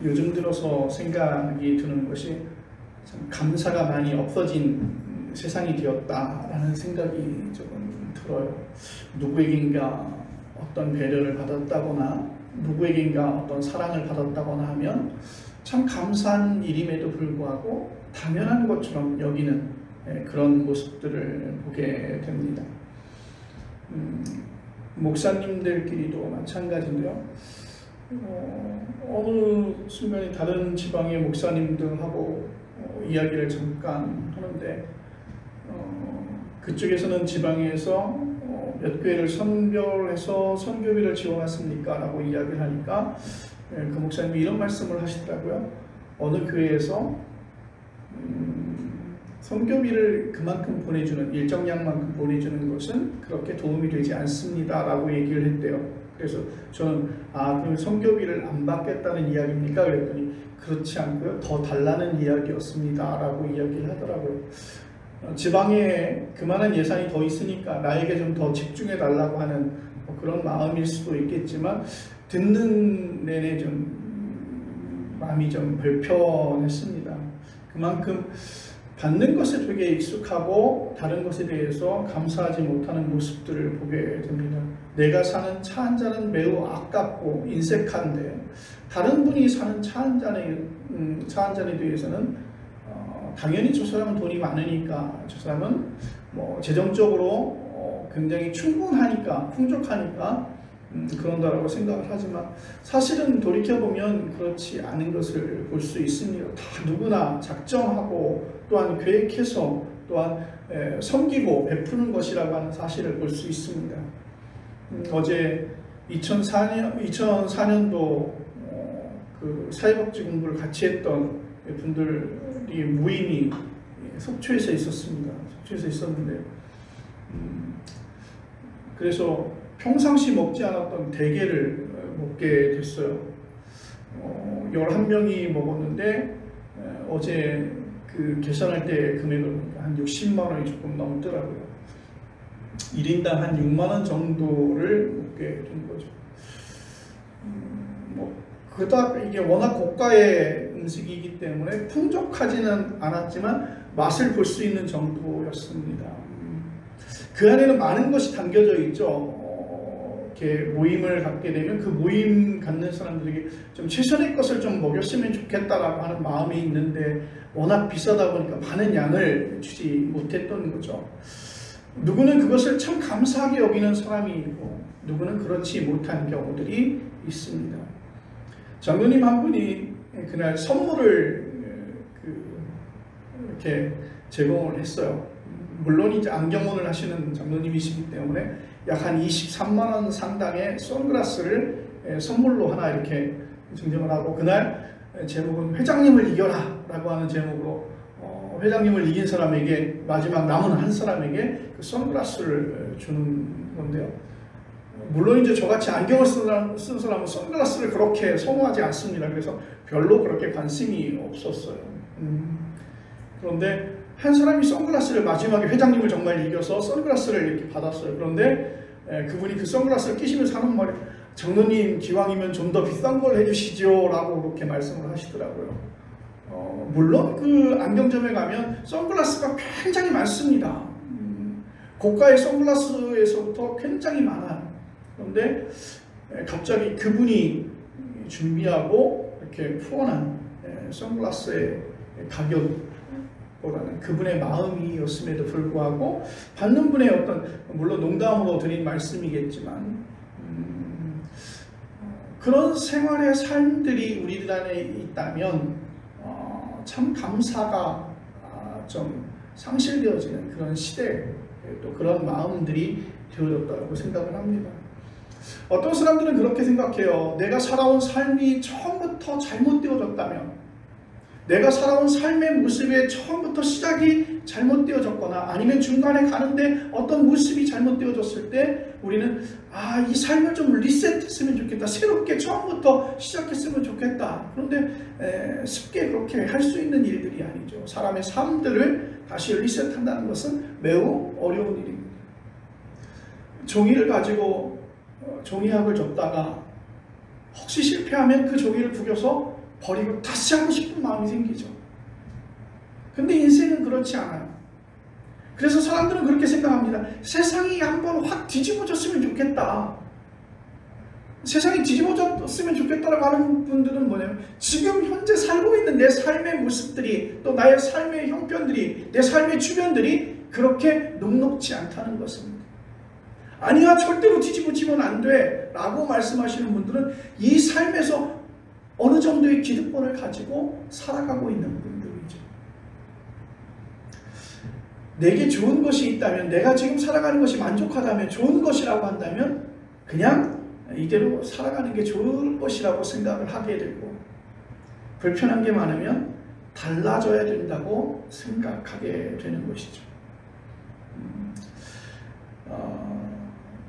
요즘 들어서 생각이 드는 것이 참 감사가 많이 없어진 세상이 되었다라는 생각이 조금 들어요. 누구에겐가 어떤 배려를 받았다거나 누구에겐가 어떤 사랑을 받았다거나 하면 참 감사한 일임에도 불구하고 당연한 것처럼 여기는 그런 모습들을 보게 됩니다. 목사님들끼리도 마찬가지인데요. 어느 순간에 다른 지방의 목사님들하고 이야기를 잠깐 하는데 그쪽에서는 지방에서 몇 교회를 선별해서 선교비를 지원했습니까? 라고 이야기를 하니까 그 목사님이 이런 말씀을 하시더라고요. 어느 교회에서 선교비를 그만큼 보내주는 일정량만큼 보내주는 것은 그렇게 도움이 되지 않습니다 라고 얘기를 했대요. 그래서 저는 그럼 선교비를 안 받겠다는 이야기입니까? 그랬더니 그렇지 않고요, 더 달라는 이야기였습니다 라고 이야기를 하더라고요. 지방에 그만한 예산이 더 있으니까 나에게 좀 더 집중해 달라고 하는 그런 마음일 수도 있겠지만 듣는 내내 좀 마음이 좀 불편했습니다. 그만큼 받는 것에 되게 익숙하고 다른 것에 대해서 감사하지 못하는 모습들을 보게 됩니다. 내가 사는 차 한 잔은 매우 아깝고 인색한데 다른 분이 사는 차 한 잔에 대해서는 당연히 저 사람은 돈이 많으니까, 저 사람은 뭐 재정적으로 굉장히 충분하니까, 풍족하니까 그런다라고 생각을 하지만 사실은 돌이켜보면 그렇지 않은 것을 볼 수 있습니다. 다 누구나 작정하고 또한 계획해서 또한 섬기고 베푸는 것이라고 하는 사실을 볼 수 있습니다. 어제 2004년도 그 사회복지 공부를 같이 했던 분들이 모임이 속초에서 있었습니다. 속초에서 있었는데 그래서 평상시 먹지 않았던 대게를 먹게 됐어요. 11명이 먹었는데 어제 그 계산할 때 금액을 한 60만 원이 조금 넘더라고요. 1인당 한 6만 원 정도를 먹게 된 거죠. 그닥 이게 워낙 고가의 음식이기 때문에 풍족하지는 않았지만 맛을 볼 수 있는 정도였습니다. 그 안에는 많은 것이 담겨져 있죠. 이렇게 모임을 갖게 되면 그 모임 갖는 사람들에게 좀 최선의 것을 좀 먹였으면 좋겠다라고 하는 마음이 있는데 워낙 비싸다 보니까 많은 양을 주지 못했던 거죠. 누구는 그것을 참 감사하게 여기는 사람이 있고 누구는 그렇지 못한 경우들이 있습니다. 장로님 한 분이 그날 선물을 이렇게 제공을 했어요. 물론 이제 안경원을 하시는 장로님이시기 때문에 약 한 23만 원 상당의 선글라스를 선물로 하나 이렇게 증정을 하고, 그날 제목은 회장님을 이겨라 라고 하는 제목으로 회장님을 이긴 사람에게, 마지막 남은 한 사람에게 그 선글라스를 주는 건데요. 물론 이제 저같이 안경을 쓴 사람은 선글라스를 그렇게 선호하지 않습니다. 그래서 별로 그렇게 관심이 없었어요. 그런데 한 사람이 선글라스를, 마지막에 회장님을 정말 이겨서 선글라스를 이렇게 받았어요. 그런데 그분이 그 선글라스를 끼시면서 하는 말이, 장로님 기왕이면 좀 더 비싼 걸 해주시죠 라고 그렇게 말씀을 하시더라고요. 물론 그 안경점에 가면 선글라스가 굉장히 많습니다. 고가의 선글라스에서부터 굉장히 많아요. 그런데 갑자기 그분이 준비하고 이렇게 후원한 선글라스의 가격보다는 그분의 마음이었음에도 불구하고 받는 분의 어떤, 물론 농담으로 드린 말씀이겠지만 그런 생활의 삶들이 우리들 안에 있다면 참 감사가 좀 상실되어지는 그런 시대, 또 그런 마음들이 되어졌다고 생각을 합니다. 어떤 사람들은 그렇게 생각해요. 내가 살아온 삶이 처음부터 잘못되어졌다면, 내가 살아온 삶의 모습에 처음부터 시작이 잘못되어졌거나 아니면 중간에 가는데 어떤 모습이 잘못되어졌을 때 우리는 이 삶을 좀 리셋했으면 좋겠다, 새롭게 처음부터 시작했으면 좋겠다. 그런데 쉽게 그렇게 할 수 있는 일들이 아니죠. 사람의 삶들을 다시 리셋한다는 것은 매우 어려운 일입니다. 종이를 가지고 종이학을 줬다가 혹시 실패하면 그 종이를 구겨서 버리고 다시 하고 싶은 마음이 생기죠. 근데 인생은 그렇지 않아요. 그래서 사람들은 그렇게 생각합니다. 세상이 한번 확 뒤집어졌으면 좋겠다. 세상이 뒤집어졌으면 좋겠다라고 하는 분들은 뭐냐면 지금 현재 살고 있는 내 삶의 모습들이 또 나의 삶의 형편들이 내 삶의 주변들이 그렇게 녹록지 않다는 것입니다. 아니야 절대로 뒤집어지면 안 돼 라고 말씀하시는 분들은 이 삶에서 어느 정도의 기득권을 가지고 살아가고 있는 분들이죠. 내게 좋은 것이 있다면 내가 지금 살아가는 것이 만족하다면 좋은 것이라고 한다면 그냥 이대로 살아가는 게 좋을 것이라고 생각을 하게 되고 불편한 게 많으면 달라져야 된다고 생각하게 되는 것이죠.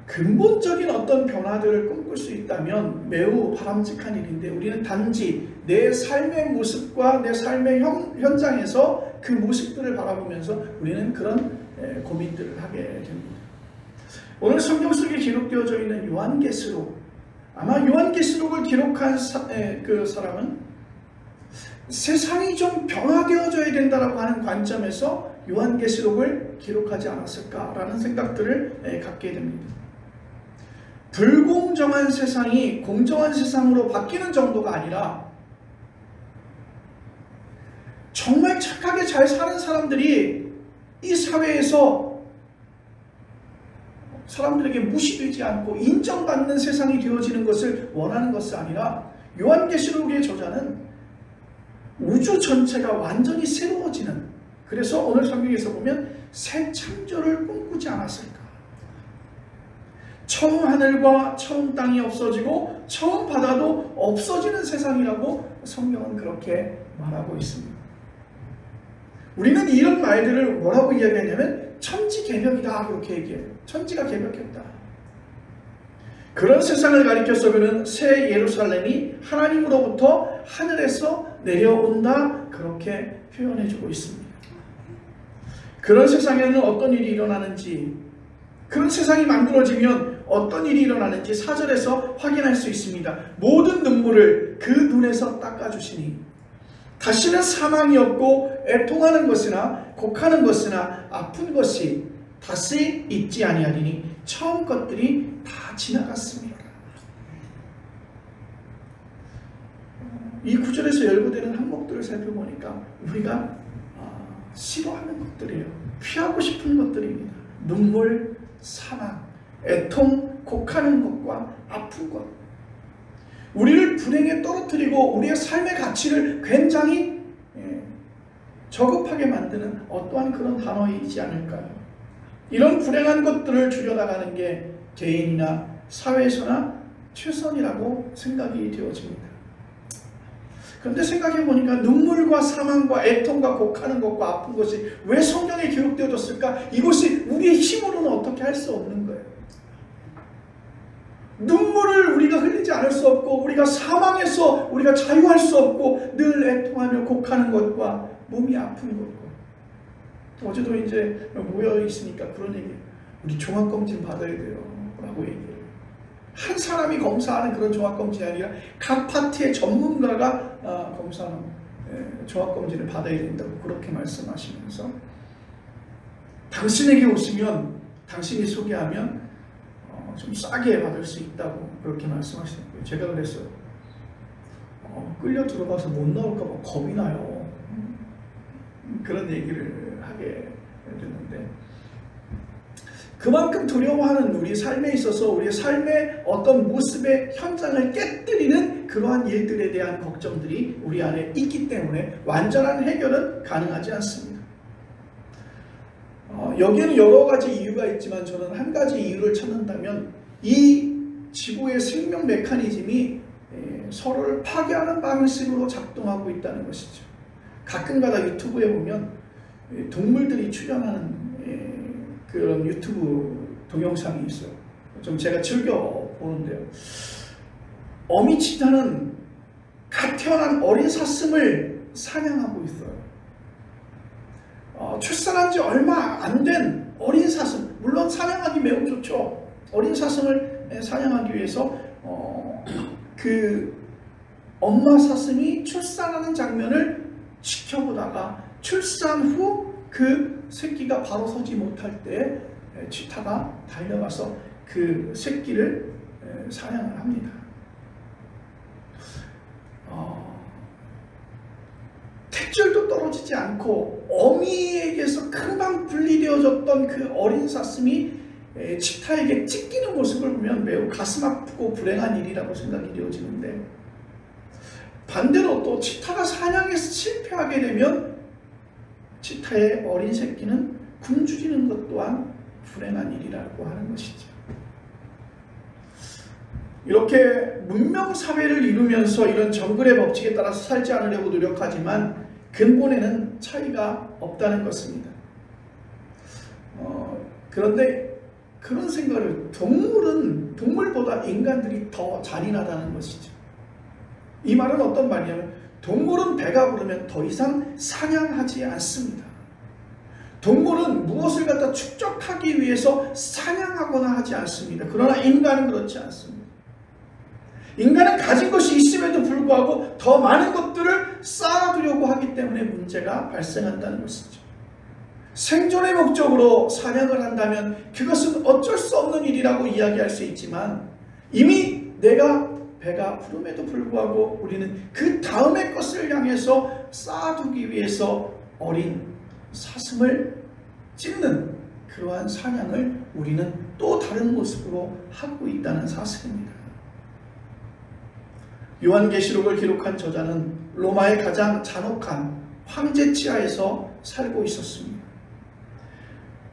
근본적인 어떤 변화들을 꿈꿀 수 있다면 매우 바람직한 일인데 우리는 단지 내 삶의 모습과 내 삶의 현장에서 그 모습들을 바라보면서 우리는 그런 고민들을 하게 됩니다. 오늘 성경 속에 기록되어져 있는 요한계시록, 아마 요한계시록을 기록한 그 사람은 세상이 좀 변화되어져야 된다라고 하는 관점에서 요한계시록을 기록하지 않았을까라는 생각들을 갖게 됩니다. 불공정한 세상이 공정한 세상으로 바뀌는 정도가 아니라 정말 착하게 잘 사는 사람들이 이 사회에서 사람들에게 무시되지 않고 인정받는 세상이 되어지는 것을 원하는 것이 아니라 요한계시록의 저자는 우주 전체가 완전히 새로워지는, 그래서 오늘 성경에서 보면 새 창조를 꿈꾸지 않았을까. 처음 하늘과 처음 땅이 없어지고 처음 바다도 없어지는 세상이라고 성경은 그렇게 말하고 있습니다. 우리는 이런 말들을 뭐라고 이야기하냐면 천지개벽이다 그렇게 얘기해요. 천지가 개벽했다. 그런 세상을 가리켜서 그는 새 예루살렘이 하나님으로부터 하늘에서 내려온다 그렇게 표현해주고 있습니다. 그런 세상에는 어떤 일이 일어나는지, 그런 세상이 만들어지면 어떤 일이 일어나는지 4절에서 확인할 수 있습니다. 모든 눈물을 그 눈에서 닦아주시니 다시는 사망이 없고 애통하는 것이나 곡하는 것이나 아픈 것이 다시 있지 아니하리니 처음 것들이 다 지나갔습니다. 이 구절에서 열거되는 항목들을 살펴보니까 우리가 싫어하는 것들이에요. 피하고 싶은 것들입니다. 눈물, 사망, 애통, 곡하는 것과 아픈 것. 우리를 불행에 떨어뜨리고 우리의 삶의 가치를 굉장히 저급하게 만드는 어떠한 그런 단어이지 않을까요? 이런 불행한 것들을 줄여나가는 게 개인이나 사회에서나 최선이라고 생각이 되어집니다. 그런데 생각해보니까 눈물과 사망과 애통과 곡하는 것과 아픈 것이 왜 성경에 기록되어졌을까? 이것이 우리의 힘으로는 어떻게 할 수 없는 거예요. 눈물을 우리가 흘리지 않을 수 없고 우리가 사망에서 우리가 자유할 수 없고 늘 애통하며 곡하는 것과 몸이 아픈 것과, 어제도 이제 모여 있으니까 그런 얘기, 우리 종합검진 받아야 돼요 라고 얘기해요. 한 사람이 검사하는 그런 종합검진이 아니라 각 파트의 전문가가 검사하는 종합검진을 받아야 된다고 그렇게 말씀하시면서 당신에게 오시면 당신이 소개하면 좀 싸게 받을 수 있다고 그렇게 말씀하시더라고요. 제가 그랬어요. 끌려 들어가서 못 나올까 봐 겁이 나요. 그런 얘기를 하게 됐는데, 그만큼 두려워하는 우리 삶에 있어서 우리의 삶의 어떤 모습의 현장을 깨뜨리는 그러한 일들에 대한 걱정들이 우리 안에 있기 때문에 완전한 해결은 가능하지 않습니다. 여기에는 여러 가지 이유가 있지만 저는 한 가지 이유를 찾는다면 이 지구의 생명 메커니즘이 서로를 파괴하는 방식으로 작동하고 있다는 것이죠. 가끔가다 유튜브에 보면 동물들이 출연하는 그런 유튜브 동영상이 있어요. 좀 제가 즐겨 보는데요. 어미치타는 갓 태어난 어린 사슴을 사냥하고 있어요. 출산한 지 얼마 안 된 어린 사슴, 물론 사냥하기 매우 좋죠. 어린 사슴을 사냥하기 위해서 그 엄마 사슴이 출산하는 장면을 지켜보다가 출산 후 그 새끼가 바로 서지 못할 때 치타가 달려가서 그 새끼를 사냥을 합니다. 탯줄도 떨어지지 않고 어미에게서 금방 분리되어졌던 그 어린 사슴이 치타에게 찢기는 모습을 보면 매우 가슴 아프고 불행한 일이라고 생각이 되어지는데, 반대로 또 치타가 사냥에서 실패하게 되면 치타의 어린 새끼는 굶주리는 것 또한 불행한 일이라고 하는 것이죠. 이렇게 문명사회를 이루면서 이런 정글의 법칙에 따라서 살지 않으려고 노력하지만 근본에는 차이가 없다는 것입니다. 그런데 그런 생각을, 동물보다 인간들이 더 잔인하다는 것이죠. 이 말은 어떤 말이냐면, 동물은 배가 부르면 더 이상 사냥하지 않습니다. 동물은 무엇을 갖다 축적하기 위해서 사냥하거나 하지 않습니다. 그러나 인간은 그렇지 않습니다. 인간은 가진 것이 있음에도 불구하고 더 많은 것들을 쌓아두려고 하기 때문에 문제가 발생한다는 것이죠. 생존의 목적으로 사냥을 한다면 그것은 어쩔 수 없는 일이라고 이야기할 수 있지만, 이미 내가 배가 부름에도 불구하고 우리는 그 다음의 것을 향해서 쌓아두기 위해서 어린 사슴을 찢는 그러한 사냥을 우리는 또 다른 모습으로 하고 있다는 사실입니다. 요한계시록을 기록한 저자는 로마의 가장 잔혹한 황제 치하에서 살고 있었습니다.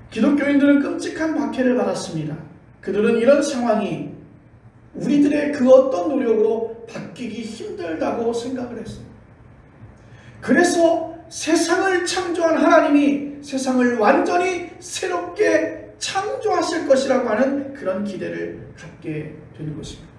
기독교인들은 끔찍한 박해를 받았습니다. 그들은 이런 상황이 우리들의 그 어떤 노력으로 바뀌기 힘들다고 생각을 했습니다. 그래서 세상을 창조한 하나님이 세상을 완전히 새롭게 창조하실 것이라고 하는 그런 기대를 갖게 되는 것입니다.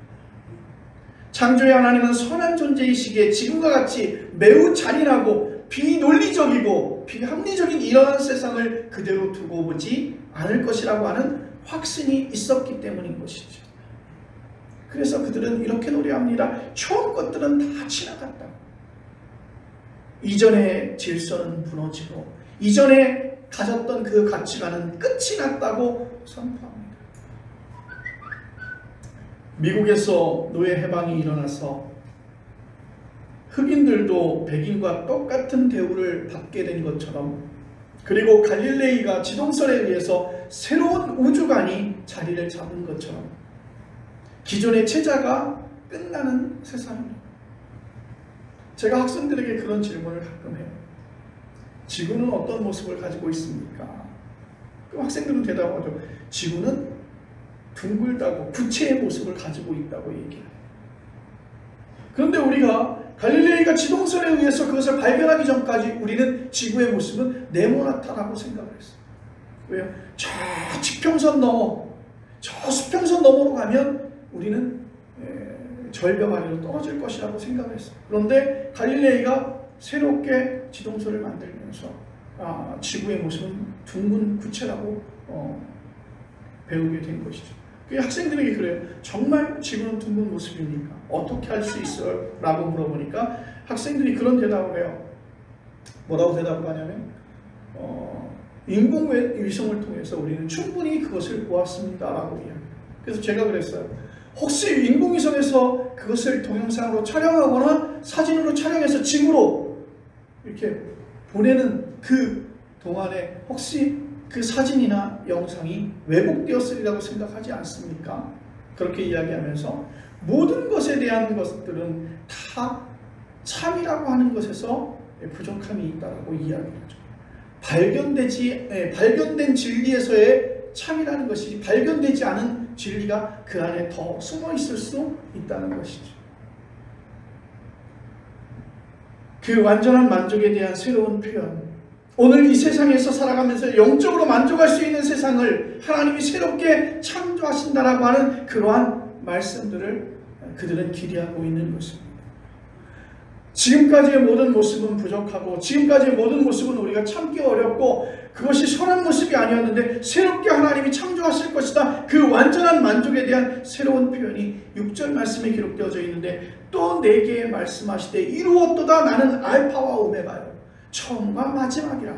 창조의 하나님은 선한 존재이시기에 지금과 같이 매우 잔인하고 비논리적이고 비합리적인 이러한 세상을 그대로 두고 보지 않을 것이라고 하는 확신이 있었기 때문인 것이죠. 그래서 그들은 이렇게 노래합니다. 처음 것들은 다 지나갔다. 이전의 질서는 무너지고 이전에 가졌던 그 가치관은 끝이 났다고 선포합니다. 미국에서 노예 해방이 일어나서 흑인들도 백인과 똑같은 대우를 받게 된 것처럼, 그리고 갈릴레이가 지동설에 의해서 새로운 우주관이 자리를 잡은 것처럼 기존의 체자가 끝나는 세상입니다. 제가 학생들에게 그런 질문을 가끔 해요. 지구는 어떤 모습을 가지고 있습니까? 그럼 학생들은 대답하죠. 지구는 둥글다고 구체의 모습을 가지고 있다고 얘기해요. 그런데 우리가 갈릴레이가 지동설에 의해서 그것을 발견하기 전까지 우리는 지구의 모습은 네모나타라고 생각을 했어요. 왜요? 저 지평선 넘어, 저 수평선 너머로 가면 우리는 절벽 아래로 떨어질 것이라고 생각을 했어요. 그런데 갈릴레이가 새롭게 지동설을 만들면서 지구의 모습은 둥근 구체라고 배우게 된 것이죠. 학생들에게 그래요. 정말 지구는 둥근 모습입니까? 어떻게 할 수 있어요? 라고 물어보니까 학생들이 그런 대답을 해요. 뭐라고 대답을 하냐면 인공위성을 통해서 우리는 충분히 그것을 보았습니다 라고 이야기해요. 그래서 제가 그랬어요. 혹시 인공위성에서 그것을 동영상으로 촬영하거나 사진으로 촬영해서 지구로 이렇게 보내는 그 동안에 혹시 그 사진이나 영상이 왜곡되었으리라고 생각하지 않습니까? 그렇게 이야기하면서 모든 것에 대한 것들은 다 참이라고 하는 것에서 부족함이 있다고 이야기하죠. 발견된 진리에서의 참이라는 것이 발견되지 않은 진리가 그 안에 더 숨어 있을 수 있다는 것이죠. 그 완전한 만족에 대한 새로운 표현, 오늘 이 세상에서 살아가면서 영적으로 만족할 수 있는 세상을 하나님이 새롭게 창조하신다라고 하는 그러한 말씀들을 그들은 기대하고 있는 것입니다. 지금까지의 모든 모습은 부족하고 지금까지의 모든 모습은 우리가 참기 어렵고 그것이 선한 모습이 아니었는데 새롭게 하나님이 창조하실 것이다. 그 완전한 만족에 대한 새로운 표현이 6절 말씀에 기록되어져 있는데 또 내게 말씀하시되 이루었도다. 나는 알파와 오메가요 처음과 마지막이라.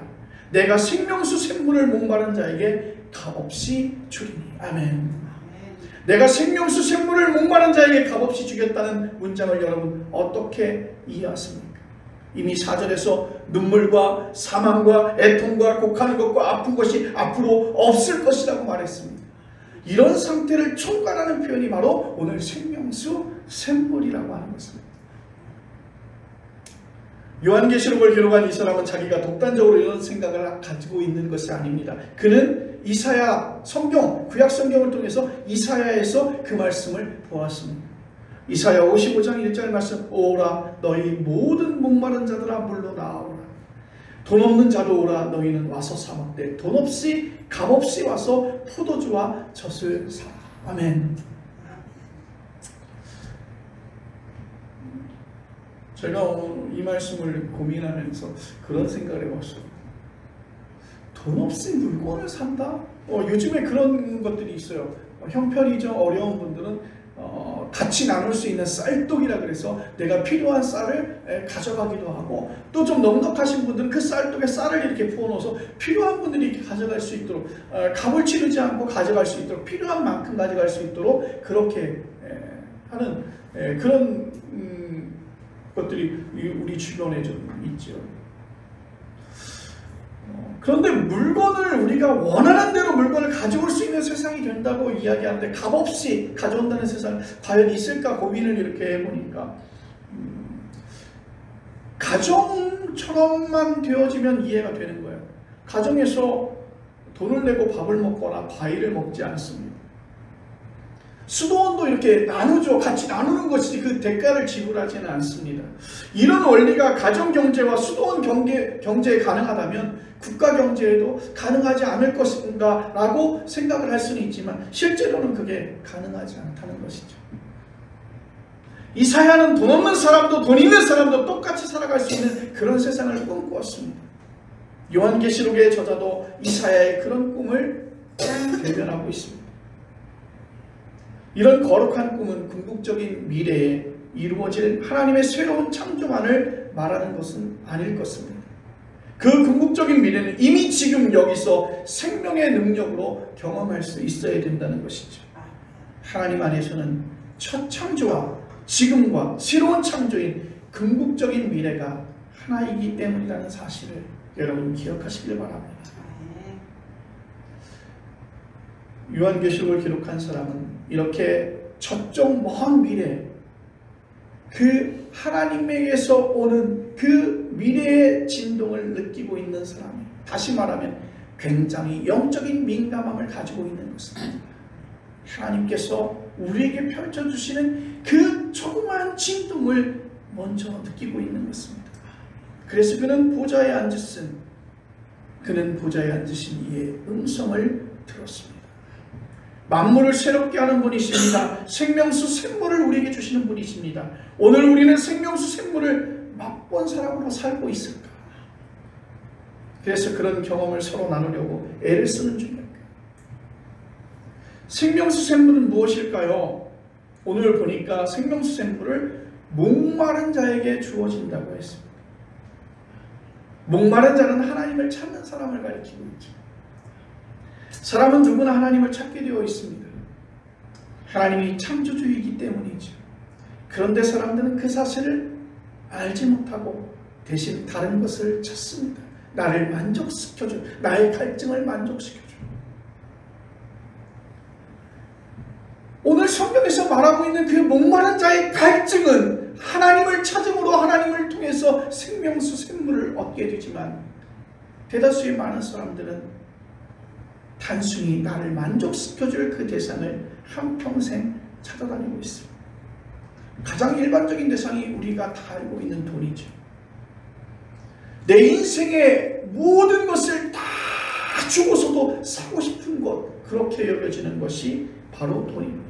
내가 생명수 샘물을 목마른 자에게 값없이 주리니. 아멘. 내가 생명수 샘물을 목마른 자에게 값없이 주겠다는 문장을 여러분 어떻게 이해하십니까? 이미 4절에서 눈물과 사망과 애통과 곡하는 것과 아픈 것이 앞으로 없을 것이라고 말했습니다. 이런 상태를 총괄하는 표현이 바로 오늘 생명수 샘물이라고 하는 것입니다. 요한계시록을 기록한 이 사람은 자기가 독단적으로 이런 생각을 가지고 있는 것이 아닙니다. 그는 이사야 성경, 구약 성경을 통해서 이사야에서 그 말씀을 보았습니다. 이사야 55장 1절 말씀, 오라 너희 모든 목마른 자들아 물로 나오라. 돈 없는 자도 오라. 너희는 와서 사 먹되 돈 없이 값없이 와서 포도주와 젖을 사라. 아멘. 제가 오늘 이 말씀을 고민하면서 그런 생각을 해봤어요. 돈 없이 물건을 산다? 요즘에 그런 것들이 있어요. 형편이 좀 어려운 분들은 같이 나눌 수 있는 쌀독이라 그래서 내가 필요한 쌀을 가져가기도 하고, 또 좀 넉넉하신 분들은 그 쌀독에 쌀을 이렇게 부어놓아서 필요한 분들이 이렇게 가져갈 수 있도록, 값을 치르지 않고 가져갈 수 있도록, 필요한 만큼 가져갈 수 있도록 그렇게 하는 그런 것들이 우리 주변에 좀 있죠. 그런데 물건을 우리가 원하는 대로 물건을 가져올 수 있는 세상이 된다고 이야기하는데 값없이 가져온다는 세상 과연 있을까 고민을 이렇게 해보니까 가정처럼만 되어지면 이해가 되는 거예요. 가정에서 돈을 내고 밥을 먹거나 과일을 먹지 않습니다. 수도원도 이렇게 나누죠. 같이 나누는 것이지 그 대가를 지불하지는 않습니다. 이런 원리가 가정경제와 수도원 경제에 가능하다면 국가경제에도 가능하지 않을 것인가 라고 생각을 할 수는 있지만 실제로는 그게 가능하지 않다는 것이죠. 이사야는 돈 없는 사람도 돈 있는 사람도 똑같이 살아갈 수 있는 그런 세상을 꿈꾸었습니다. 요한계시록의 저자도 이사야의 그런 꿈을 대변하고 있습니다. 이런 거룩한 꿈은 궁극적인 미래에 이루어질 하나님의 새로운 창조만을 말하는 것은 아닐 것입니다. 그 궁극적인 미래는 이미 지금 여기서 생명의 능력으로 경험할 수 있어야 된다는 것이죠. 하나님 안에서는 첫 창조와 지금과 새로운 창조인 궁극적인 미래가 하나이기 때문이라는 사실을 여러분 기억하시길 바랍니다. 요한계시록을 기록한 사람은 이렇게 저쪽 먼 미래, 그 하나님에게서 오는 그 미래의 진동을 느끼고 있는 사람이, 다시 말하면 굉장히 영적인 민감함을 가지고 있는 것입니다. 하나님께서 우리에게 펼쳐주시는 그 조그마한 진동을 먼저 느끼고 있는 것입니다. 그래서 그는 보좌에 앉으신 이의 음성을 들었습니다. 만물을 새롭게 하는 분이십니다. 생명수 샘물을 우리에게 주시는 분이십니다. 오늘 우리는 생명수 샘물을 맛본 사람으로 살고 있을까? 그래서 그런 경험을 서로 나누려고 애를 쓰는 중입니다. 생명수 샘물은 무엇일까요? 오늘 보니까 생명수 샘물을 목마른 자에게 주어진다고 했습니다. 목마른 자는 하나님을 찾는 사람을 가리키고 있죠. 사람은 누구나 하나님을 찾게 되어 있습니다. 하나님이 창조주이기 때문이죠. 그런데 사람들은 그 사실을 알지 못하고 대신 다른 것을 찾습니다. 나를 만족시켜줘. 나의 갈증을 만족시켜줘. 오늘 성경에서 말하고 있는 그 목마른 자의 갈증은 하나님을 찾음으로 하나님을 통해서 생명수 샘물을 얻게 되지만 대다수의 많은 사람들은 단순히 나를 만족시켜줄 그 대상을 한평생 찾아다니고 있습니다. 가장 일반적인 대상이 우리가 다 알고 있는 돈이죠. 내 인생의 모든 것을 다 주고서도 사고 싶은 것, 그렇게 여겨지는 것이 바로 돈입니다.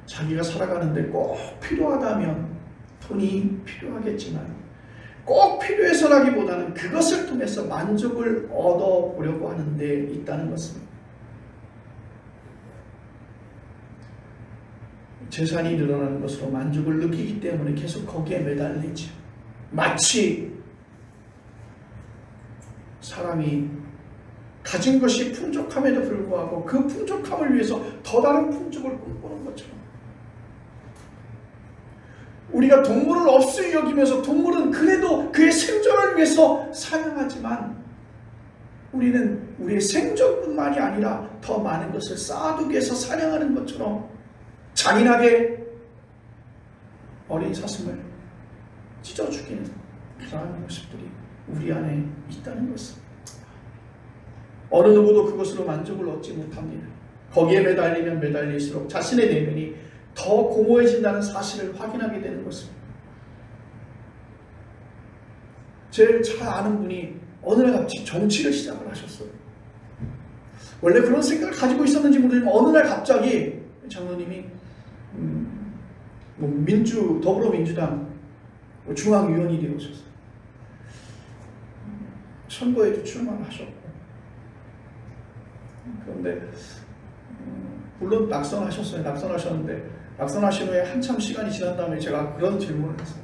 자기가 살아가는데 꼭 필요하다면 돈이 필요하겠지만 꼭 필요해서라기보다는 그것을 통해서 만족을 얻어보려고 하는 데 있다는 것입니다. 재산이 늘어나는 것으로 만족을 느끼기 때문에 계속 거기에 매달리죠. 마치 사람이 가진 것이 풍족함에도 불구하고 그 풍족함을 위해서 더 다른 풍족을 꿈꾸는 것처럼, 우리가 동물을 업수히 여기면서 동물은 그래도 그의 생존을 위해서 사냥하지만 우리는 우리의 생존뿐만이 아니라 더 많은 것을 쌓아두기 위해서 사냥하는 것처럼 잔인하게 어린 사슴을 찢어 죽이는 그러한 모습들이 우리 안에 있다는 것입니다. 어느 누구도 그것으로 만족을 얻지 못합니다. 거기에 매달리면 매달릴수록 자신의 내면이 더 공허해진다는 사실을 확인하게 되는 것입니다. 제일 잘 아는 분이 어느 날 갑자기 정치를 시작을 하셨어요. 원래 그런 생각을 가지고 있었는지 모르지만 어느 날 갑자기 장로님이 더불어민주당 중앙위원이 되어오셨어요. 선거에도 출마를 하셨고, 그런데 물론 낙선하셨는데 낙선하신 후에 한참 시간이 지난 다음에 제가 그런 질문을 했어요.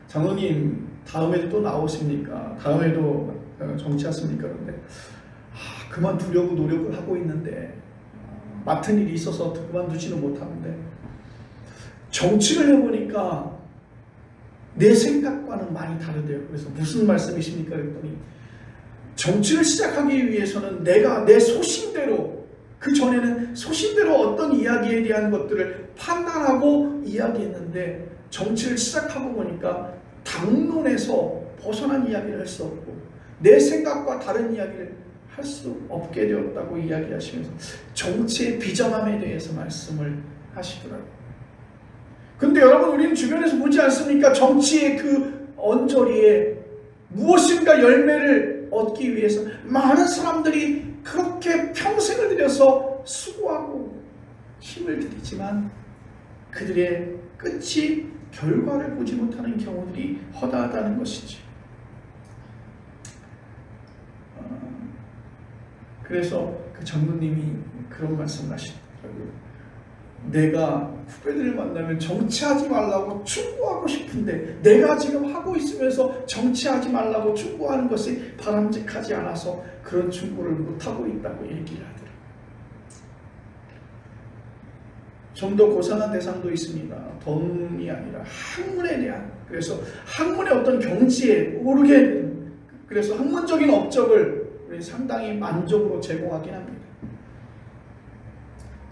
장로님 다음에도 또 나오십니까? 다음에도 정치하십니까? 그런데 그만두려고 노력을 하고 있는데 맡은 일이 있어서 그만두지는 못하는데 정치를 해보니까 내 생각과는 많이 다르대요. 그래서 무슨 말씀이십니까? 그랬더니 정치를 시작하기 위해서는 내가 내 소신대로, 그 전에는 소신대로 어떤 이야기에 대한 것들을 판단하고 이야기했는데 정치를 시작하고 보니까 당론에서 벗어난 이야기를 할 수 없고 내 생각과 다른 이야기를 할 수 없게 되었다고 이야기하시면서 정치의 비정함에 대해서 말씀을 하시더라고요. 근데 여러분, 우리는 주변에서 보지 않습니까? 정치의 그 언저리에 무엇인가 열매를 얻기 위해서 많은 사람들이 그렇게 평생을 들여서 수고하고 힘을 들이지만 그들의 끝이 결과를 보지 못하는 경우들이 허다하다는 것이죠. 그래서 그 장로님이 그런 말씀을 하시더라고요. 내가 후배들을 만나면 정치하지 말라고 충고하고 싶은데 내가 지금 하고 있으면서 정치하지 말라고 충고하는 것이 바람직하지 않아서 그런 충고를 못하고 있다고 얘기를 하더라고요. 좀 더 고상한 대상도 있습니다. 돈이 아니라 학문에 대한, 그래서 학문의 어떤 경지에 오르게 되는, 그래서 학문적인 업적을 우리 상당히 만족으로 제공하긴 합니다.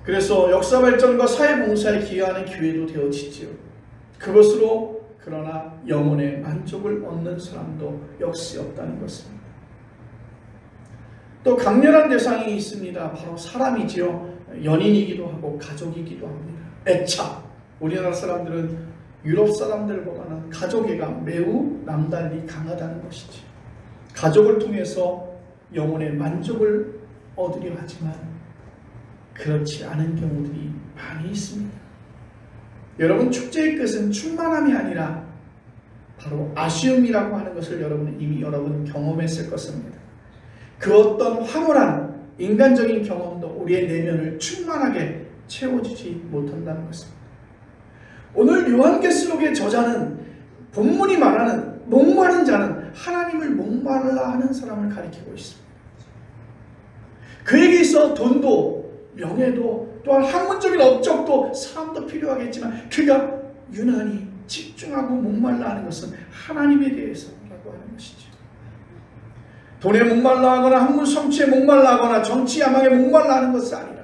그래서 역사발전과 사회봉사에 기여하는 기회도 되어지지요. 그것으로 그러나 영혼의 만족을 얻는 사람도 역시 없다는 것입니다. 또 강렬한 대상이 있습니다. 바로 사람이지요. 연인이기도 하고 가족이기도 합니다. 애착. 우리나라 사람들은 유럽 사람들보다는 가족애가 매우 남달리 강하다는 것이지. 가족을 통해서 영혼의 만족을 얻으려 하지만 그렇지 않은 경우들이 많이 있습니다. 여러분, 축제의 끝은 충만함이 아니라 바로 아쉬움이라고 하는 것을 여러분은 이미 경험했을 것입니다. 그 어떤 황홀한 인간적인 경험도 우리의 내면을 충만하게 채워주지 못한다는 것입니다. 오늘 요한계시록의 저자는 본문이 말하는 목마른 자는 하나님을 목말라 하는 사람을 가리키고 있습니다. 그에게 있어 돈도 명예도 또한 학문적인 업적도 사람도 필요하겠지만 그가 유난히 집중하고 목말라 하는 것은 하나님에 대해서라고 하는 것이죠. 돈에 목말라 하거나 학문 성취에 목말라 하거나 정치 야망에 목말라 하는 것은 아니라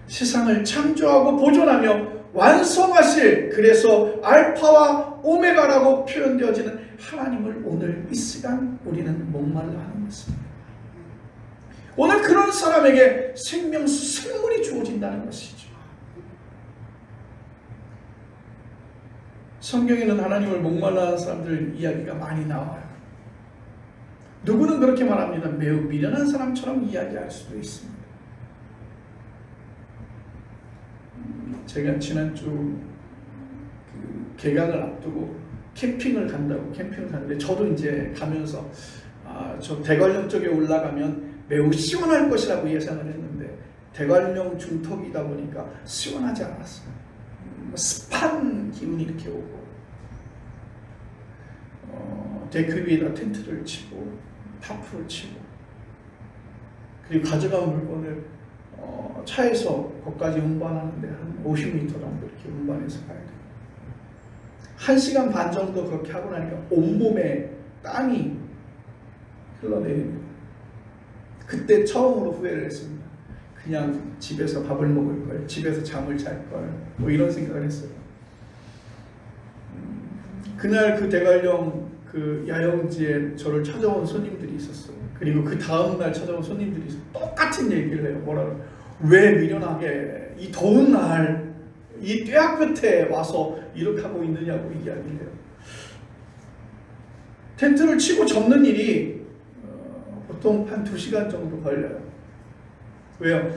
세상을 창조하고 보존하며 완성하실, 그래서 알파와 오메가라고 표현되어지는 하나님을 오늘 이 시간 우리는 목말라 하는 것입니다. 오늘 그런 사람에게 생명수, 생물이 주어진다는 것이죠. 성경에는 하나님을 목말라 하는 사람들 이야기가 많이 나와요. 누구는 그렇게 말합니다. 매우 미련한 사람처럼 이야기할 수도 있습니다. 제가 지난주 개강을 앞두고 캠핑을 갔는데 저도 이제 가면서 저 대관령 쪽에 올라가면 매우 시원할 것이라고 예상을 했는데 대관령 중턱이다 보니까 시원하지 않았어요. 습한 기운이 이렇게 오고 데크 위에다 텐트를 치고 타프를 치고 그리고 가져간 물건을 차에서 거기까지 운반하는데 한 50m 정도 이렇게 운반해서 가야 돼요. 1시간 반 정도 그렇게 하고 나니까 온몸에 땀이 흘러내립니다. 그때 처음으로 후회를 했습니다. 그냥 집에서 밥을 먹을 걸, 집에서 잠을 잘 걸, 뭐 이런 생각을 했어요. 그날 그 대관령 그 야영지에 저를 찾아온 손님들이 있었어요. 그리고 그 다음날 찾아온 손님들이 똑같은 얘기를 해요. 뭐라고? 왜 미련하게 이 더운 날 이 뙤약 끝에 와서 이렇게 하고 있느냐고 이야기를 해요. 텐트를 치고 접는 일이 보통 한 2시간 정도 걸려요. 왜요?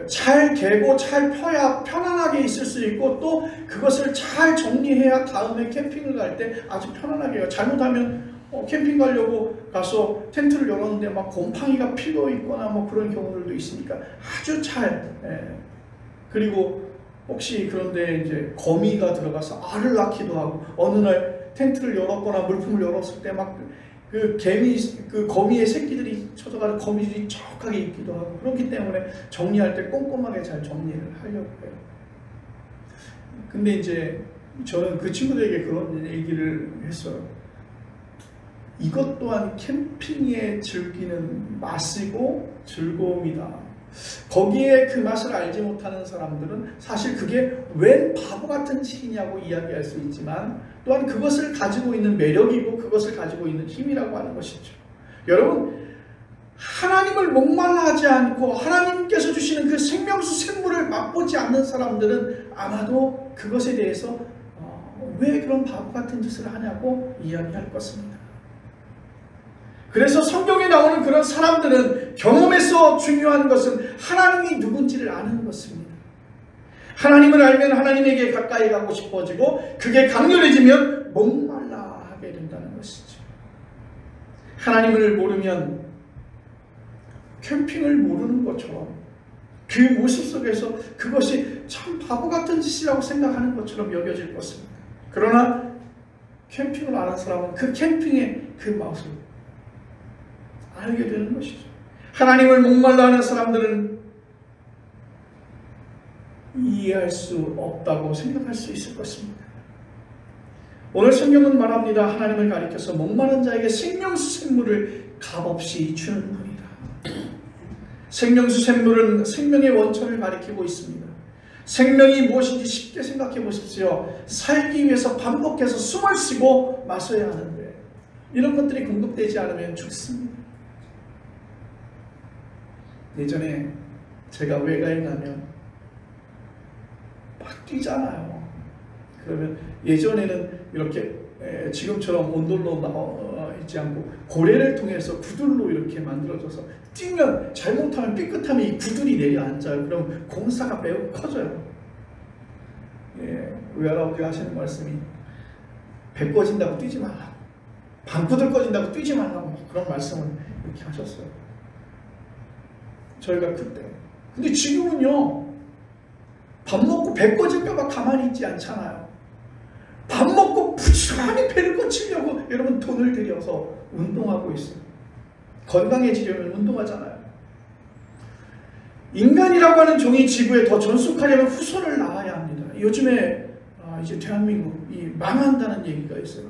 잘 개고 잘 펴야 편안하게 있을 수 있고 또 그것을 잘 정리해야 다음에 캠핑을 갈 때 아주 편안하게 해요. 잘못하면 캠핑 가려고 가서 텐트를 열었는데 막 곰팡이가 피어 있거나 뭐 그런 경우들도 있으니까 아주 그리고 혹시 그런데 이제 거미가 들어가서 알을 낳기도 하고 어느 날 텐트를 열었거나 물품을 열었을 때 막 그 거미의 새끼들이 쳐져가지고 거미줄이 척하게 있기도 하고 그렇기 때문에 정리할 때 꼼꼼하게 잘 정리를 하려고 해요. 근데 이제 저는 그 친구들에게 그런 얘기를 했어요. 이것 또한 캠핑에 즐기는 맛이고 즐거움이다. 거기에 그 맛을 알지 못하는 사람들은 사실 그게 웬 바보 같은 짓이냐고 이야기할 수 있지만 또한 그것을 가지고 있는 매력이고 그것을 가지고 있는 힘이라고 하는 것이죠. 여러분, 하나님을 목말라 하지 않고 하나님께서 주시는 그 생명수 샘물을 맛보지 않는 사람들은 아마도 그것에 대해서 왜 그런 바보 같은 짓을 하냐고 이야기할 것입니다. 그래서 성경에 나오는 그런 사람들은 경험에서 중요한 것은 하나님이 누군지를 아는 것입니다. 하나님을 알면 하나님에게 가까이 가고 싶어지고 그게 강렬해지면 목말라 하게 된다는 것이죠. 하나님을 모르면 캠핑을 모르는 것처럼 그 모습 속에서 그것이 참 바보 같은 짓이라고 생각하는 것처럼 여겨질 것입니다. 그러나 캠핑을 아는 사람은 그 캠핑의 그 맛을 알게 되는 것이죠. 하나님을 목말라 하는 사람들은 이해할 수 없다고 생각할 수 있을 것입니다. 오늘 성경은 말합니다. 하나님을 가리켜서 목마른 자에게 생명수 샘물을 값없이 주는 분이다. 생명수 샘물은 생명의 원천을 가리키고 있습니다. 생명이 무엇인지 쉽게 생각해 보십시오. 살기 위해서 반복해서 숨을 쉬고 마셔야 하는데 이런 것들이 공급되지 않으면 죽습니다. 예전에 제가 외가에 가면 막 뛰잖아요. 그러면 예전에는 이렇게 지금처럼 온돌로 나와 있지 않고 고래를 통해서 구들로 이렇게 만들어져서 뛰면 잘못하면 삐끗하면 이 구들이 내려앉아요. 그럼 공사가 매우 커져요. 외할아버지가 하시는 말씀이 배 꺼진다고 뛰지 말라고, 방구들 꺼진다고 뛰지 말라고 그런 말씀을 이렇게 하셨어요. 저희가 그때. 근데 지금은요, 밥 먹고 배 꺼질까봐 가만히 있지 않잖아요. 밥 먹고 부지런히 배를 꺼치려고 여러분 돈을 들여서 운동하고 있어요. 건강해지려면 운동하잖아요. 인간이라고 하는 종이 지구에 더 전속하려면 후손을 낳아야 합니다. 요즘에 이제 대한민국이 망한다는 얘기가 있어요.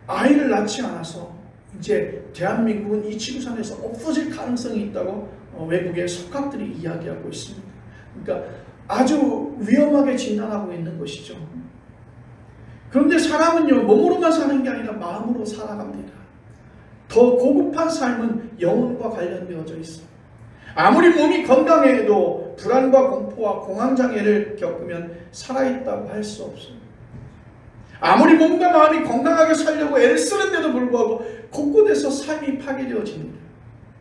아이를 낳지 않아서 이제 대한민국은 이 지구상에서 없어질 가능성이 있다고 외국의 석학들이 이야기하고 있습니다. 그러니까 아주 위험하게 진단하고 있는 것이죠. 그런데 사람은요, 몸으로만 사는 게 아니라 마음으로 살아갑니다. 더 고급한 삶은 영혼과 관련되어져 있어요. 아무리 몸이 건강해도 불안과 공포와 공황장애를 겪으면 살아있다고 할 수 없어요. 아무리 몸과 마음이 건강하게 살려고 애를 쓰는데도 불구하고 곳곳에서 삶이 파괴되어집니다.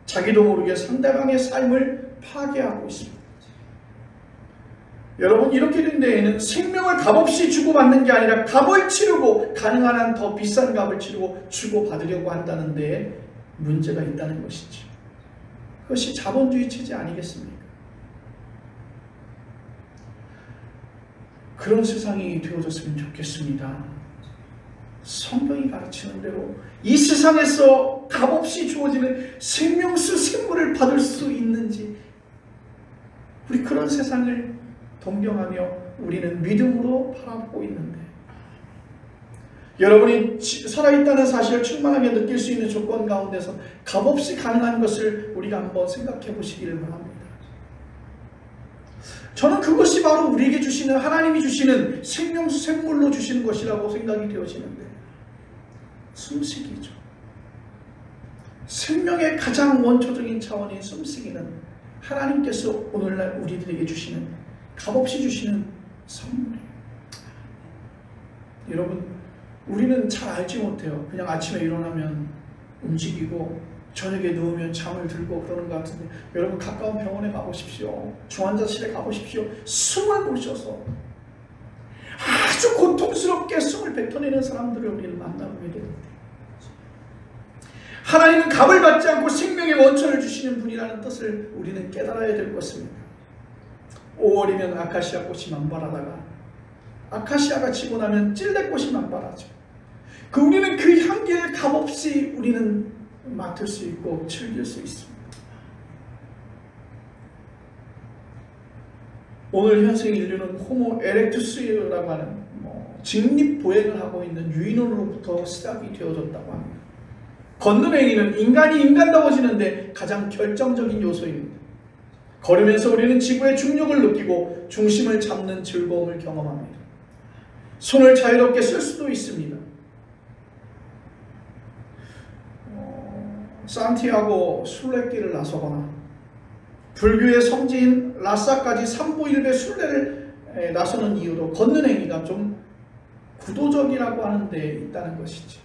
자기도 모르게 상대방의 삶을 파괴하고 있습니다. 여러분, 이렇게 된 데에는 생명을 값없이 주고받는 게 아니라 값을 치르고 가능한 한 더 비싼 값을 치르고 주고받으려고 한다는 데에 문제가 있다는 것이지. 그것이 자본주의 체제 아니겠습니까? 그런 세상이 되어졌으면 좋겠습니다. 성경이 가르치는 대로 이 세상에서 값없이 주어지는 생명수 샘물을 받을 수 있는지, 우리 그런 세상을 동경하며 우리는 믿음으로 바라보고 있는데, 여러분이 살아있다는 사실을 충만하게 느낄 수 있는 조건 가운데서 값없이 가능한 것을 우리가 한번 생각해 보시기를 바랍니다. 저는 그것이 바로 우리에게 주시는, 하나님이 주시는 생명수 샘물로 주시는 것이라고 생각이 되어지는데, 숨쉬기죠. 생명의 가장 원초적인 차원인 숨쉬기는 하나님께서 오늘날 우리들에게 주시는, 값없이 주시는 선물이에요. 여러분, 우리는 잘 알지 못해요. 그냥 아침에 일어나면 움직이고 저녁에 누우면 잠을 들고 그러는 것 같은데, 여러분, 가까운 병원에 가보십시오. 중환자실에 가보십시오. 숨을 못 쉬어서 아주 고통스럽게 숨을 뱉어내는 사람들을 우리는 만나보게 됩니다. 하나님은 값을 받지 않고 생명의 원천을 주시는 분이라는 뜻을 우리는 깨달아야 될 것입니다. 5월이면 아카시아 꽃이 만발하다가 아카시아가 지고 나면 찔레꽃이 만발하죠. 우리는 그 향기를 값없이 우리는 맡을 수 있고 즐길 수 있습니다. 오늘 현생 인류는 호모 에렉투스라고 하는 직립보행을 하고 있는 유인원으로부터 시작이 되어졌다고 합니다. 걷는 행위는 인간이 인간다워지는데 가장 결정적인 요소입니다. 걸으면서 우리는 지구의 중력을 느끼고 중심을 잡는 즐거움을 경험합니다. 손을 자유롭게 쓸 수도 있습니다. 산티아고 순례길을 나서거나 불교의 성지인 라사까지 삼보일배 순례를 나서는 이유로 걷는 행위가 좀 구도적이라고 하는 데 있다는 것이지.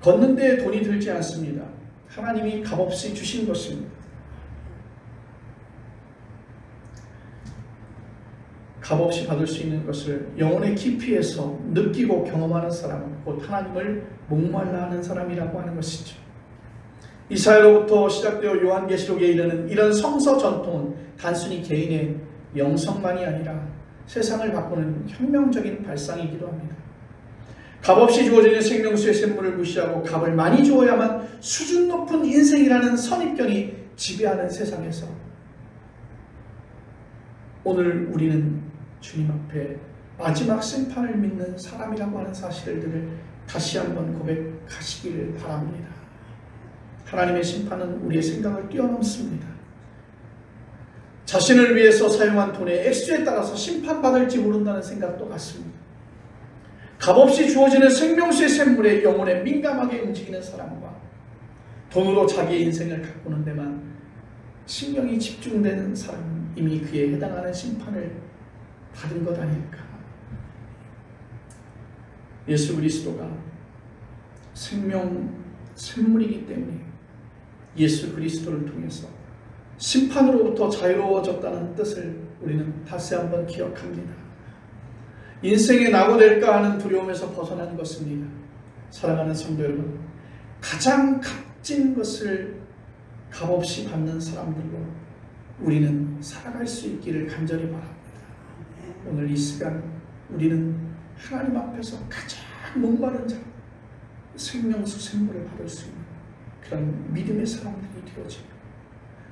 걷는 데에 돈이 들지 않습니다. 하나님이 값없이 주신 것입니다. 값없이 받을 수 있는 것을 영혼의 깊이에서 느끼고 경험하는 사람은 곧 하나님을 목말라 하는 사람이라고 하는 것이죠. 이사야로부터 시작되어 요한계시록에 이르는 이런 성서 전통은 단순히 개인의 영성만이 아니라 세상을 바꾸는 혁명적인 발상이기도 합니다. 값없이 주어지는 생명수의 샘물을 무시하고 값을 많이 주어야만 수준 높은 인생이라는 선입견이 지배하는 세상에서 오늘 우리는 주님 앞에 마지막 심판을 믿는 사람이라고 하는 사실들을 다시 한번 고백하시기를 바랍니다. 하나님의 심판은 우리의 생각을 뛰어넘습니다. 자신을 위해서 사용한 돈의 액수에 따라서 심판받을지 모른다는 생각도 같습니다. 값없이 주어지는 생명수의 샘물에 영혼에 민감하게 움직이는 사람과 돈으로 자기의 인생을 가꾸는 데만 신경이 집중되는 사람은 이미 그에 해당하는 심판을 받은 것 아닐까. 예수 그리스도가 생명 샘물이기 때문에 예수 그리스도를 통해서 심판으로부터 자유로워졌다는 뜻을 우리는 다시 한번 기억합니다. 인생에 낙오될까 하는 두려움에서 벗어나는 것입니다. 사랑하는 성도 여러분, 가장 값진 것을 값없이 받는 사람들로 우리는 살아갈 수 있기를 간절히 바랍니다. 오늘 이 시간 우리는 하나님 앞에서 가장 목마른 자, 생명수 샘물을 받을 수 있는 그런 믿음의 사람들이 되어지며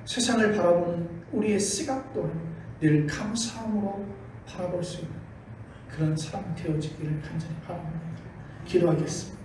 세상을 바라보는 우리의 시각 또한 늘 감사함으로 바라볼 수 있는 그런 사람 되어지기를 간절히 바랍니다. 기도하겠습니다.